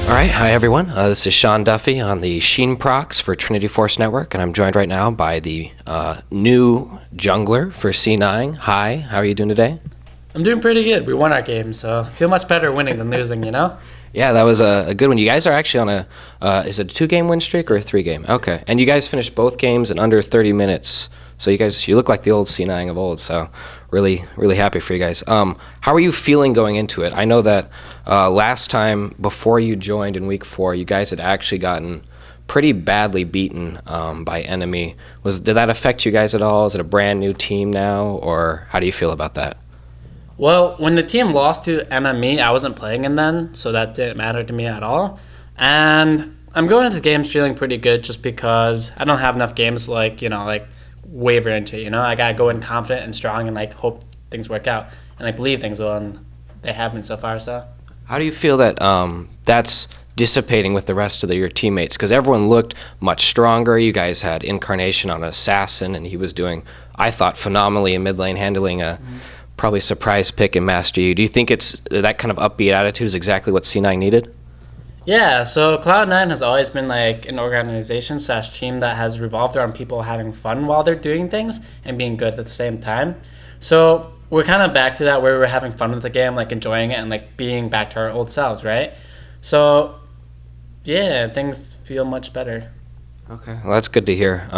All right, hi everyone. This is Sean Duffy on the Sheen Procs for Trinity Force Network, and I'm joined right now by the new jungler for C9. Hi, how are you doing today? I'm doing pretty good. We won our game, so I feel much better winning than losing, you know? Yeah, that was a good one. You guys are actually on is it a 2-game win streak or a 3-game? Okay, and you guys finished both games in under 30 minutes. So you look like the old C9 of old. So really happy for you guys. How are you feeling going into it? I know that last time before you joined in week 4, you guys had actually gotten pretty badly beaten by enemy. Did that affect you guys at all? Is it a brand new team now, or how do you feel about that? Well, when the team lost to enemy, I wasn't playing in then, so that didn't matter to me at all. And I'm going into games feeling pretty good just because I don't have enough games to, waver into it, I gotta go in confident and strong and hope things work out and believe things will, and they have been so far. So how do you feel that that's dissipating with the rest of your teammates? Because everyone looked much stronger. You guys had Incarnation on Assassin, and he was doing, I thought, phenomenally in mid lane, handling a probably surprise pick in Master Yi. Do you think it's that kind of upbeat attitude is exactly what C9 needed? yeah, so Cloud9 has always been an organization / team that has revolved around people having fun while they're doing things and being good at the same time. So we're kind of back to that where we're having fun with the game, enjoying it and being back to our old selves, right? So yeah, things feel much better. Okay, well, that's good to hear.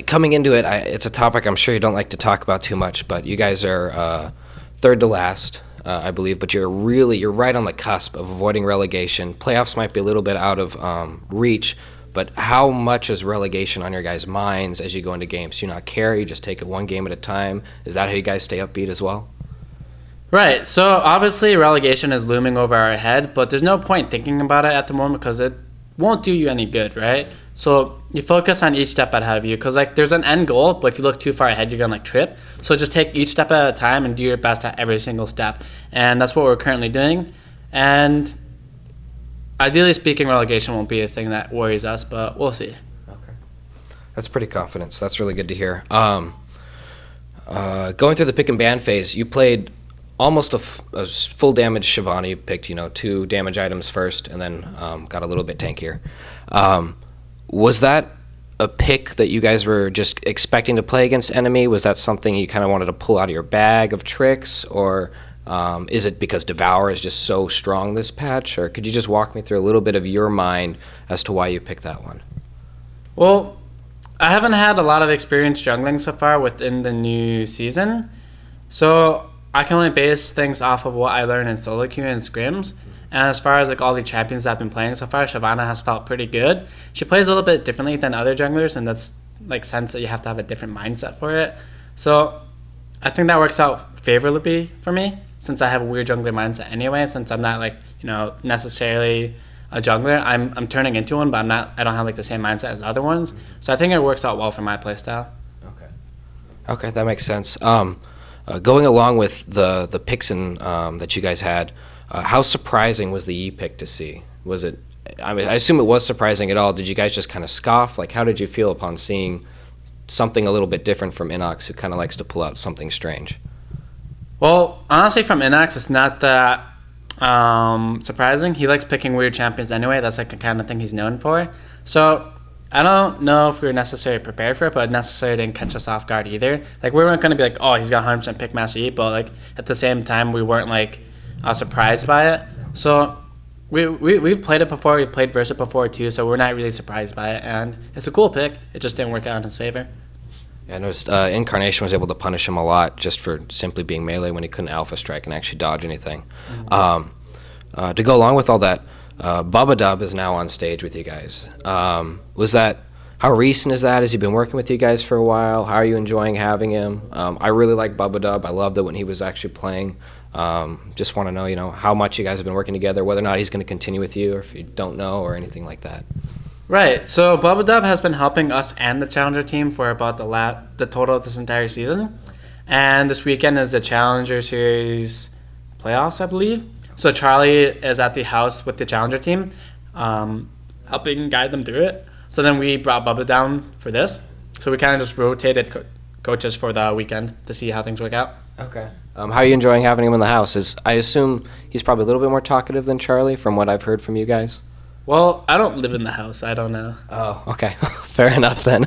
Coming into it, it's a topic I'm sure you don't like to talk about too much, but you guys are third to last, I believe, but you're right on the cusp of avoiding relegation. Playoffs might be a little bit out of reach, but how much is relegation on your guys' minds as you go into games? Do you not care? You just take it one game at a time? Is that how you guys stay upbeat as well? Right, so obviously relegation is looming over our head, but there's no point thinking about it at the moment because it won't do you any good, right? So you focus on each step ahead of you because there's an end goal, but if you look too far ahead, you're going to trip. So just take each step at a time and do your best at every single step. And that's what we're currently doing. And ideally speaking, relegation won't be a thing that worries us, but we'll see. Okay. That's pretty confidence. That's really good to hear. Going through the pick and ban phase, you played almost a full damage Shivani. You picked 2 damage items first and then got a little bit tankier. Was that a pick that you guys were just expecting to play against enemy? Was that something you kind of wanted to pull out of your bag of tricks, or is it because Devour is just so strong this patch? Or could you just walk me through a little bit of your mind as to why you picked that one? Well, I haven't had a lot of experience jungling so far within the new season, so I can only base things off of what I learned in solo queue and scrims. And as far as all the champions that I've been playing so far, Shyvana has felt pretty good. She plays a little bit differently than other junglers, and that's sense that you have to have a different mindset for it. So I think that works out favorably for me since I have a weird jungler mindset anyway. Since I'm not necessarily a jungler, I'm turning into one, but I don't have the same mindset as other ones. So I think it works out well for my playstyle. Okay, that makes sense. Going along with the picks that you guys had, how surprising was the Yi pick to see? Was it? I assume it was surprising at all. Did you guys just kind of scoff? How did you feel upon seeing something a little bit different from Inox, who kind of likes to pull out something strange? Well, honestly, from Inox, it's not that surprising. He likes picking weird champions anyway. That's the kind of thing he's known for. So I don't know if we were necessarily prepared for it, but it necessarily didn't catch us off guard either. We weren't going to be oh, he's got 100% pick Master Yi, but at the same time, we weren't surprised by it. So we've played it before. We've played Versa before too, so we're not really surprised by it. And it's a cool pick. It just didn't work out in his favor. Yeah, I noticed Incarnation was able to punish him a lot just for simply being melee when he couldn't alpha strike and actually dodge anything. Mm-hmm. To go along with all that, Bubba Dub is now on stage with you guys. How recent is that? Has he been working with you guys for a while? How are you enjoying having him? I really like Bubba Dub. I loved it when he was actually playing. Just want to know, how much you guys have been working together, whether or not he's going to continue with you, or if you don't know, or anything like that. Right. So Bubba Dub has been helping us and the Challenger team for about the total of this entire season. And this weekend is the Challenger Series playoffs, I believe. So Charlie is at the house with the Challenger team, helping guide them through it. So then we brought Bubba down for this. So we kind of just rotated coaches for the weekend to see how things work out. Okay. How are you enjoying having him in the house? I assume he's probably a little bit more talkative than Charlie, from what I've heard from you guys. Well, I don't live in the house. I don't know. Oh, okay. Fair enough then.